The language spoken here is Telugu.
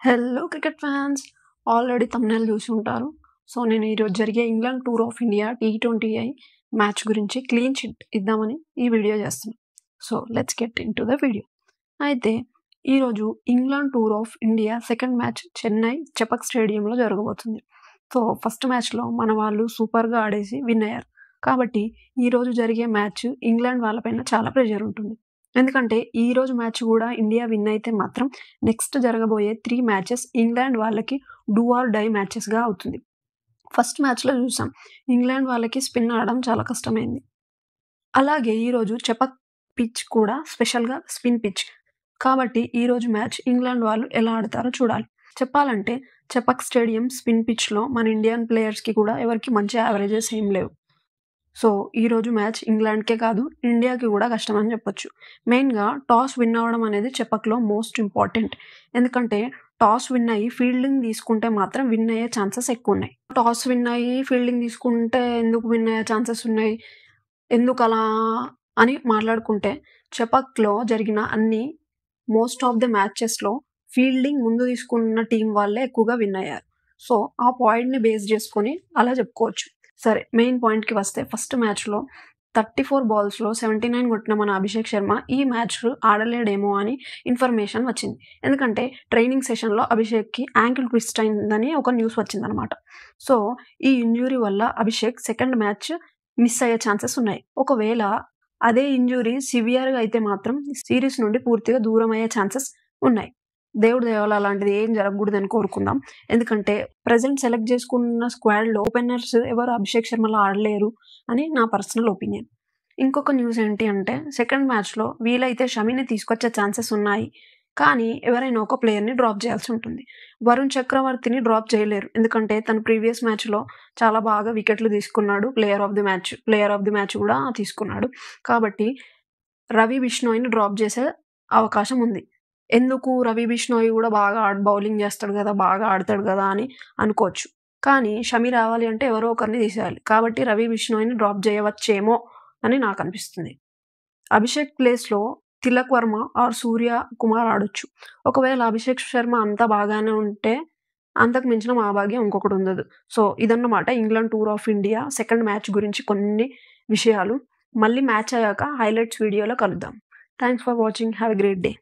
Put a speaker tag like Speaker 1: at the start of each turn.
Speaker 1: Hello cricket fans already thumbnail చూసి ఉంటారు. సో నేను ఈరోజు జరిగే England tour of India T20I match గురించి క్లీన్ చిట్ ఇద్దామని ఈ వీడియో చేస్తున్నాను. So let's get into the video. అయితే ఈరోజు England tour of India second match Chennai Chepauk స్టేడియంలో జరగబోతుంది. సో ఫస్ట్ మ్యాచ్లో మన వాళ్ళు సూపర్గా ఆడేసి విన్ అయ్యారు. కాబట్టి ఈరోజు జరిగే మ్యాచ్ ఇంగ్లాండ్ వాళ్ళపైన చాలా ప్రెషర్ ఉంటుంది. ఎందుకంటే ఈరోజు మ్యాచ్ కూడా ఇండియా విన్ అయితే మాత్రం నెక్స్ట్ జరగబోయే 3 మ్యాచెస్ ఇంగ్లాండ్ వాళ్ళకి డూ ఆర్ డై మ్యాచెస్‌గా అవుతుంది. ఫస్ట్ మ్యాచ్‌లో చూసాం ఇంగ్లాండ్ వాళ్ళకి స్పిన్ ఆడడం చాలా కష్టమైంది. అలాగే ఈరోజు చెపక్ పిచ్ కూడా స్పెషల్‌గా స్పిన్ పిచ్. కాబట్టి ఈరోజు మ్యాచ్ ఇంగ్లాండ్ వాళ్ళు ఎలా ఆడతారో చూడాలి. చెప్పాలంటే చెపక్ స్టేడియం స్పిన్ పిచ్‌లో మన ఇండియన్ ప్లేయర్స్‌కి కూడా ఎవరికీ మంచి యావరేజెస్ ఏం లేవు. సో ఈరోజు మ్యాచ్ ఇంగ్లాండ్‌కే కాదు ఇండియాకి కూడా కష్టమని చెప్పొచ్చు. మెయిన్‌గా టాస్ విన్ అవ్వడం అనేది చెపక్‌లో మోస్ట్ ఇంపార్టెంట్. ఎందుకంటే టాస్ విన్ అయ్యి ఫీల్డింగ్ తీసుకుంటే మాత్రం విన్ అయ్యే ఛాన్సెస్ ఎక్కువున్నాయి. టాస్ విన్ అయ్యి ఫీల్డింగ్ తీసుకుంటే ఎందుకు విన్ అయ్యే ఛాన్సెస్ ఉన్నాయి? ఎందుకలా అని మాట్లాడుకుంటే చెపక్‌లో జరిగిన అన్ని మోస్ట్ ఆఫ్ ద మ్యాచెస్‌లో ఫీల్డింగ్ ముందు తీసుకున్న టీం వాళ్ళే ఎక్కువగా విన్ అయ్యారు. సో ఆ పాయింట్‌ని బేస్ చేసుకొని అలా చెప్పుకోవచ్చు. సరే మెయిన్ పాయింట్‌కి వస్తే ఫస్ట్ మ్యాచ్‌లో 34 బాల్స్‌లో 79 కొట్టిన మన అభిషేక్ శర్మ ఈ మ్యాచ్ ఆడలేడేమో అని ఇన్ఫర్మేషన్ వచ్చింది. ఎందుకంటే ట్రైనింగ్ సెషన్‌లో అభిషేక్‌కి యాంకిల్ ట్విస్ట్ అయిందని ఒక న్యూస్ వచ్చిందనమాట. సో ఈ ఇంజ్యూరీ వల్ల అభిషేక్ సెకండ్ మ్యాచ్ మిస్ అయ్యే ఛాన్సెస్ ఉన్నాయి. ఒకవేళ అదే ఇంజ్యూరీ సివియర్‌గా అయితే మాత్రం సిరీస్ నుండి పూర్తిగా దూరం అయ్యే ఛాన్సెస్ ఉన్నాయి. దేవుడి దయ వల్ల అలాంటిది ఏం జరగకూడదని కోరుకుందాం. ఎందుకంటే ప్రెజెంట్ సెలెక్ట్ చేసుకున్న స్క్వాడ్‌లో ఓపెనర్స్ ఎవరు అభిషేక్ శర్మలా ఆడలేరు అని నా పర్సనల్ ఒపీనియన్. ఇంకొక న్యూస్ ఏంటి అంటే సెకండ్ మ్యాచ్‌లో వీలైతే షమిని తీసుకొచ్చే ఛాన్సెస్ ఉన్నాయి. కానీ ఎవరైనా ఒక ప్లేయర్‌ని డ్రాప్ చేయాల్సి ఉంటుంది. వరుణ్ చక్రవర్తిని డ్రాప్ చేయలేరు. ఎందుకంటే తను ప్రీవియస్ మ్యాచ్‌లో చాలా బాగా వికెట్లు తీసుకున్నాడు. ప్లేయర్ ఆఫ్ ది మ్యాచ్ కూడా తీసుకున్నాడు. కాబట్టి రవి బిష్నోయ్‌ని డ్రాప్ చేసే అవకాశం ఉంది. ఎందుకు రవి బిష్నోయ్ కూడా బాగా బౌలింగ్ చేస్తాడు కదా! బాగా ఆడతాడు కదా! అని అనుకోవచ్చు. కానీ షమి రావాలి అంటే ఎవరో ఒకరిని తీసేయాలి. కాబట్టి రవి బిష్నోయ్‌ని డ్రాప్ చేయవచ్చేమో అని నాకనిపిస్తుంది. అభిషేక్ ప్లేస్‌లో తిలక్ వర్మ ఆర్ సూర్య కుమార్ ఆడొచ్చు. ఒకవేళ అభిషేక్ శర్మ అంతా బాగానే ఉంటే అంతకు మించిన మహాభాగ్యం ఇంకొకటి ఉండదు. సో ఇదన్నమాట England tour of India second match గురించి కొన్ని విషయాలు. మళ్ళీ మ్యాచ్ అయ్యాక హైలైట్స్ వీడియోలో కలుద్దాం. Thanks for watching. Have a great day.